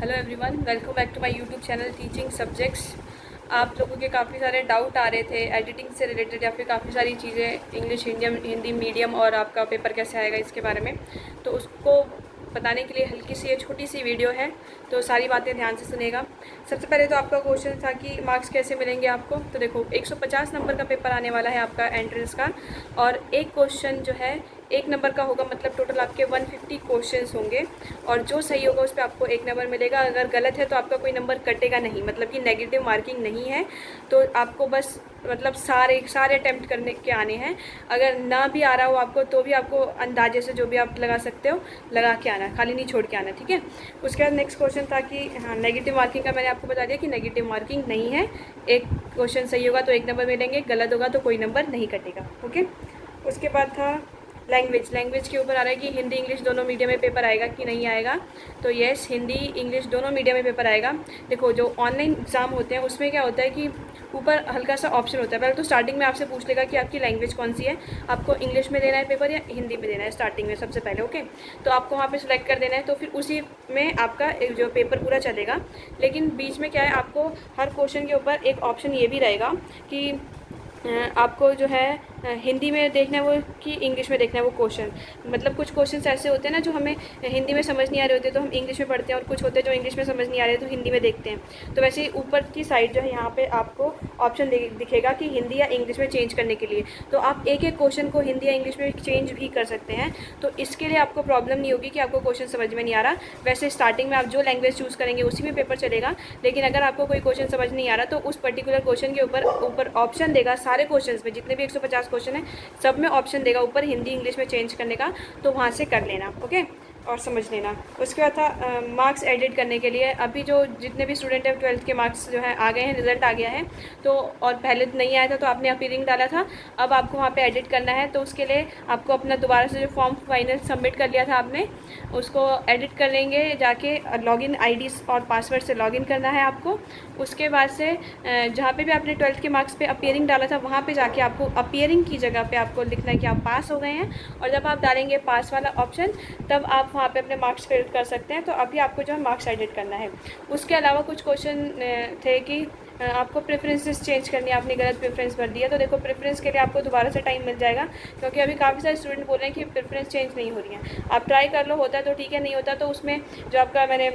Hello everyone, welcome back to my YouTube channel teaching subjects. आप लोगों के काफ़ी सारे डाउट आ रहे थे एडिटिंग से रिलेटेड या फिर काफ़ी सारी चीज़ें इंग्लिश हिंदी मीडियम और आपका पेपर कैसे आएगा इसके बारे में। तो उसको बताने के लिए हल्की सी ये छोटी सी वीडियो है, तो सारी बातें ध्यान से सुनेगा। सबसे पहले तो आपका क्वेश्चन था कि मार्क्स कैसे मिलेंगे आपको। तो देखो 150 नंबर का पेपर आने वाला है आपका एंट्रेंस का, और एक क्वेश्चन जो है 1 नंबर का होगा, मतलब टोटल आपके 150 क्वेश्चंस होंगे और जो सही होगा उस पर आपको 1 नंबर मिलेगा। अगर गलत है तो आपका कोई नंबर कटेगा नहीं, मतलब कि नेगेटिव मार्किंग नहीं है। तो आपको बस मतलब सारे अटैम्प्ट करने के आने हैं। अगर ना भी आ रहा हो आपको तो भी आपको अंदाजे से जो भी आप लगा सकते हो लगा के आना, खाली नहीं छोड़ के आना, ठीक है। उसके बाद नेक्स्ट क्वेश्चन था कि हाँ, नेगेटिव मार्किंग का मैंने आपको बता दिया कि नेगेटिव मार्किंग नहीं है। एक क्वेश्चन सही होगा तो 1 नंबर मिलेंगे, गलत होगा तो कोई नंबर नहीं कटेगा, ओके। उसके बाद था लैंग्वेज के ऊपर आ रहा है कि हिंदी इंग्लिश दोनों मीडियम में पेपर आएगा कि नहीं आएगा। तो येस, हिंदी इंग्लिश दोनों मीडियम में पेपर आएगा। देखो जो ऑनलाइन एग्ज़ाम होते हैं उसमें क्या होता है कि ऊपर हल्का सा ऑप्शन होता है। पहले तो स्टार्टिंग में आपसे पूछ लेगा कि आपकी लैंग्वेज कौन सी है, आपको इंग्लिश में देना है पेपर या हिंदी में देना है स्टार्टिंग में सबसे पहले, ओके। तो आपको वहाँ पे सिलेक्ट कर देना है, तो फिर उसी में आपका जो पेपर पूरा चलेगा। लेकिन बीच में क्या है, आपको हर क्वेश्चन के ऊपर एक ऑप्शन ये भी रहेगा कि आपको जो है हिंदी में देखना है वो कि इंग्लिश में देखना है वो क्वेश्चन। मतलब कुछ क्वेश्चन ऐसे होते हैं ना जो हमें हिंदी में समझ नहीं आ रहे होते तो हम इंग्लिश में पढ़ते हैं, और कुछ होते हैं जो इंग्लिश में समझ नहीं आ रहे तो हिंदी में देखते हैं। तो वैसे ही ऊपर की साइड जो है यहाँ पे आपको ऑप्शन दिखेगा कि हिंदी या इंग्लिश में चेंज करने के लिए। तो आप एक एक क्वेश्चन को हिंदी या इंग्लिश में चेंज भी कर सकते हैं। तो इसके लिए आपको प्रॉब्लम नहीं होगी कि आपको क्वेश्चन समझ में नहीं आ रहा। वैसे स्टार्टिंग में आप जो लैंग्वेज चूज़ करेंगे उसी में पेपर चलेगा, लेकिन अगर आपको कोई क्वेश्चन समझ नहीं आ रहा तो उस पर्टिकुलर क्वेश्चन के ऊपर ऑप्शन देगा। सारे क्वेश्चन में जितने भी 150 क्वेश्चन है सब में ऑप्शन देगा ऊपर हिंदी इंग्लिश में चेंज करने का, तो वहाँ से कर लेना, ओके, और समझ लेना। उसके बाद था मार्क्स एडिट करने के लिए। अभी जो जितने भी स्टूडेंट हैं 12th के मार्क्स जो है आ गए हैं, रिजल्ट आ गया है। तो और पहले नहीं आया था तो आपने अपीयरिंग डाला था, अब आपको वहाँ पे एडिट करना है। तो उसके लिए आपको अपना दोबारा से जो फॉर्म फाइनल सबमिट कर लिया था आपने, उसको एडिट कर लेंगे जाके। लॉगिन आईडी और पासवर्ड से लॉगिन करना है आपको। उसके बाद से जहाँ पे भी आपने 12th के मार्क्स पे अपीयरिंग डाला था वहाँ पे जाके आपको अपीयरिंग की जगह पे आपको लिखना है कि आप पास हो गए हैं, और जब आप डालेंगे पास वाला ऑप्शन तब आप वहाँ पे अपने मार्क्स फिल कर सकते हैं। तो अभी आपको जो है मार्क्स एडिट करना है। उसके अलावा कुछ क्वेश्चन थे कि आपको प्रेफरेंसेस चेंज करनी है, आपने गलत प्रेफरेंस भर दिया। तो देखो प्रेफरेंस के लिए आपको दोबारा से टाइम मिल जाएगा, क्योंकि अभी काफ़ी सारे स्टूडेंट बोल रहे हैं कि प्रेफरेंस चेंज नहीं हो रही है। आप ट्राई कर लो, होता है तो ठीक है, नहीं होता तो उसमें जो आपका मैंने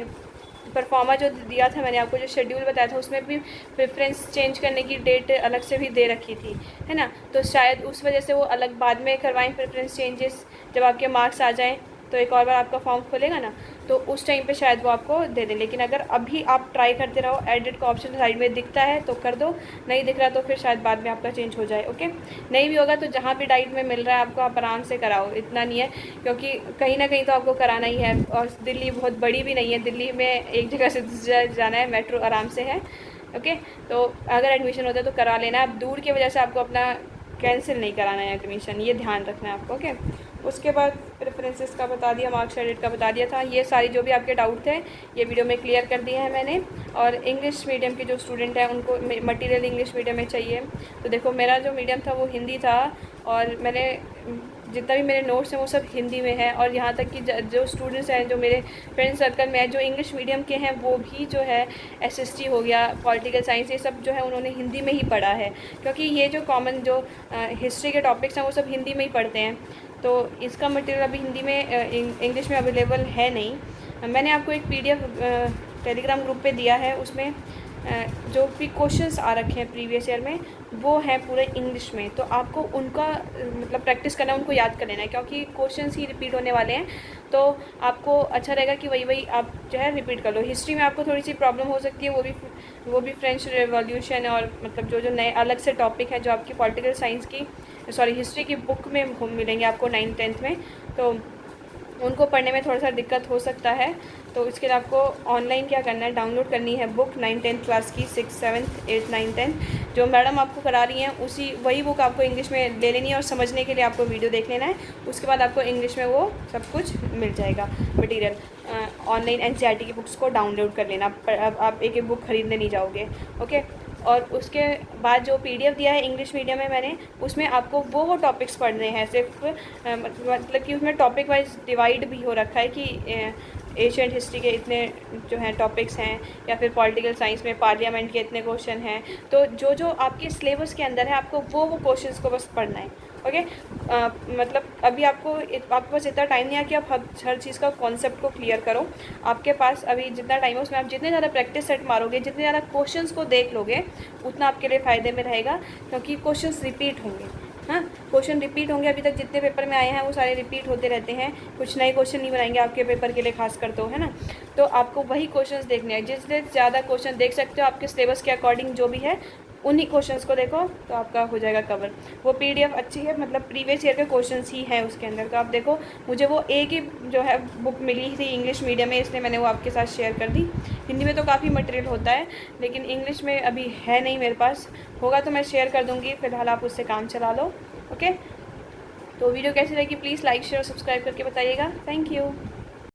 परफॉर्मा जो दिया था, मैंने आपको जो शेड्यूल बताया था उसमें भी प्रेफरेंस चेंज करने की डेट अलग से भी दे रखी थी, है ना। तो शायद उस वजह से वो अलग बाद में करवाएं प्रेफरेंस चेंजेस। जब आपके मार्क्स आ जाएं तो एक और बार आपका फॉर्म खोलेगा ना, तो उस टाइम पे शायद वो आपको दे दें। लेकिन अगर अभी आप ट्राई करते रहो, एडिट का ऑप्शन साइड में दिखता है तो कर दो, नहीं दिख रहा तो फिर शायद बाद में आपका चेंज हो जाए, ओके। नहीं भी होगा तो जहाँ भी डाइट में मिल रहा है आपको, आप आराम से कराओ, इतना नहीं है, क्योंकि कहीं ना कहीं तो आपको कराना ही है। और दिल्ली बहुत बड़ी भी नहीं है, दिल्ली में एक जगह से दूसरी जगह जाना है, मेट्रो आराम से है, ओके। तो अगर एडमिशन होता है तो करा लेना। अब दूर की वजह से आपको अपना कैंसिल नहीं कराना है एडमिशन, ये ध्यान रखना है आपको, ओके। उसके बाद प्रेफरेंसेस का बता दिया, मार्क्स एडिट का बता दिया था। ये सारी जो भी आपके डाउट थे ये वीडियो में क्लियर कर दिए हैं मैंने। और इंग्लिश मीडियम के जो स्टूडेंट हैं उनको मटेरियल इंग्लिश मीडियम में चाहिए। तो देखो मेरा जो मीडियम था वो हिंदी था, और मैंने जितना भी मेरे नोट्स हैं वो सब हिंदी में है। और यहाँ तक कि जो स्टूडेंट्स हैं जो मेरे फ्रेंड सर्कल में है जो इंग्लिश मीडियम के हैं, वो भी जो है एसएसटी हो गया, पॉलिटिकल साइंस, ये सब जो है उन्होंने हिंदी में ही पढ़ा है, क्योंकि ये जो कॉमन जो हिस्ट्री के टॉपिक्स हैं वो सब हिंदी में ही पढ़ते हैं। तो इसका मटेरियल अभी हिंदी में इंग्लिश में अवेलेबल है नहीं। मैंने आपको एक PDF टेलीग्राम ग्रुप पे दिया है, उसमें जो भी क्वेश्चंस आ रखे हैं प्रीवियस ईयर में वो हैं पूरे इंग्लिश में। तो आपको उनका मतलब प्रैक्टिस करना, उनको याद कर लेना है, क्योंकि क्वेश्चंस ही रिपीट होने वाले हैं। तो आपको अच्छा रहेगा कि वही आप जो है रिपीट कर लो। हिस्ट्री में आपको थोड़ी सी प्रॉब्लम हो सकती है, वो भी फ्रेंच रेवोल्यूशन और मतलब जो नए अलग से टॉपिक है जो आपकी पॉलिटिकल साइंस की हिस्ट्री की बुक में मिलेंगे आपको 9th 10th में, तो उनको पढ़ने में थोड़ा सा दिक्कत हो सकता है। तो इसके लिए आपको ऑनलाइन क्या करना है, डाउनलोड करनी है बुक 9th 10th क्लास की, 6th 7th 8th 9th 10th जो मैडम आपको करा रही हैं, वही बुक आपको इंग्लिश में ले लेनी है। और समझने के लिए आपको वीडियो देख लेना है, उसके बाद आपको इंग्लिश में वो सब कुछ मिल जाएगा मटेरियल। ऑनलाइन NCERT की बुक्स को डाउनलोड कर लेना, अब आप एक बुक खरीदने नहीं जाओगे, ओके। और उसके बाद जो PDF दिया है इंग्लिश मीडियम में मैंने, उसमें आपको वो टॉपिक्स पढ़ने हैं सिर्फ, मतलब कि उसमें टॉपिक वाइज डिवाइड भी हो रखा है कि एशियंट हिस्ट्री के इतने जो हैं टॉपिक्स हैं, या फिर पॉलिटिकल साइंस में पार्लियामेंट के इतने क्वेश्चन हैं। तो जो जो आपके सिलेबस के अंदर है आपको वो क्वेश्चंस को बस पढ़ना है। ओके, मतलब अभी आपके पास इतना टाइम नहीं है कि आप हर चीज़ का कॉन्सेप्ट को क्लियर करो। आपके पास अभी जितना टाइम है उसमें आप जितने ज़्यादा प्रैक्टिस सेट मारोगे, जितने ज़्यादा क्वेश्चंस को देख लोगे, उतना आपके लिए फ़ायदे में रहेगा, क्योंकि क्वेश्चंस रिपीट होंगे। हाँ, क्वेश्चन रिपीट होंगे। अभी तक जितने पेपर में आए हैं वो सारे रिपीट होते रहते हैं, कुछ नए क्वेश्चन नहीं बनाएंगे आपके पेपर के लिए खास कर, तो है ना। तो आपको वही क्वेश्चंस देखने हैं, जितने ज़्यादा क्वेश्चन देख सकते हो आपके सिलेबस के अकॉर्डिंग जो भी है, उन्हीं क्वेश्चंस को देखो तो आपका हो जाएगा कवर। वो पीडीएफ अच्छी है, मतलब प्रीवियस ईयर के क्वेश्चंस ही हैं उसके अंदर। तो आप देखो, मुझे वो एक ही जो है बुक मिली थी इंग्लिश मीडियम में, इसलिए मैंने वो आपके साथ शेयर कर दी। हिंदी में तो काफ़ी मटेरियल होता है, लेकिन इंग्लिश में अभी है नहीं मेरे पास, होगा तो मैं शेयर कर दूँगी। फ़िलहाल आप उससे काम चला लो। ओके, तो वीडियो कैसी लगी प्लीज़ लाइक शेयर और सब्सक्राइब करके बताइएगा। Thank you.